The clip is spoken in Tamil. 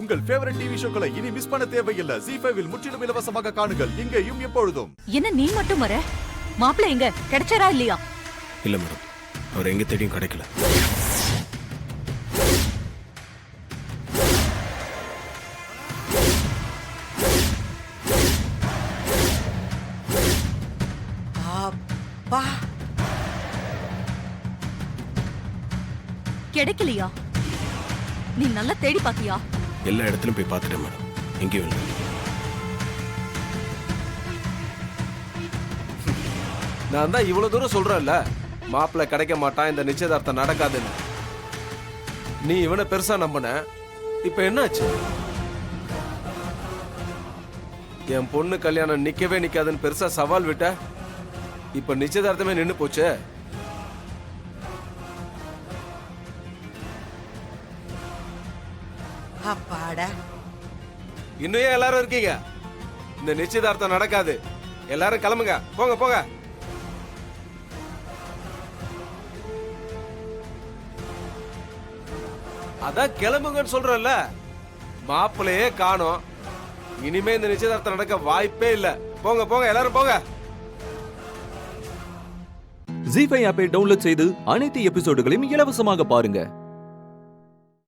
உங்கள் ஃபேவரட் டிவி ஷோக்களை இனி மிஸ் பண்ண தேவையில்லை. ZEE5 இல் முற்றிலும் இலவசமாக காணுங்கள், இங்கேயும் எப்பொழுதும். என்ன நீ மட்டும் வர? மாப்பிள்ளை எங்க கிடைச்சாரா இல்லையா? இல்ல மேடம், அவர் எங்க தேடியும் கிடைக்கல. கிடைக்கலையா? நீ நல்லா தேடி பாத்தியா? எல்லா இடத்துலயும் போய் பார்த்துட்டேன் மேடம், எங்கேயும் இல்லை. நான் தான் இவ்வளவு தூரம் சொல்றேன்ல, மாப்பிள்ளை கிடைக்க மாட்டான், இந்த நிச்சயதார்த்தம் நடக்காதுன்னு. நீ இவனை பெருசா நம்பின, இப்ப என்னாச்சு? என் பொண்ணு கல்யாணம் நிக்கவே நிக்காதுன்னு பெருசா சவால் விட்ட, இப்ப நிச்சயதார்த்தமே நின்னு போச்சு. அப்பாடா, இன்னும் ஏன் எல்லாரும் இருக்கீங்க? இந்த நிச்சயதார்த்தம் நடக்காது. எல்லாரும் கிளம்புங்க, போங்க போங்க. அதான் கிளம்புங்கன்னு சொல்றேன்ல, மாப்பிள்ளையே காணோம். இனிமே இந்த நிச்சயதார்த்தம் நடக்க வாய்ப்பே இல்ல. போங்க போங்க, எல்லாரும் போங்க. ZEE5 ஆப்பை டவுன்லோட் செய்து அனைத்து எபிசோடுகளையும் இலவசமாக பாருங்க.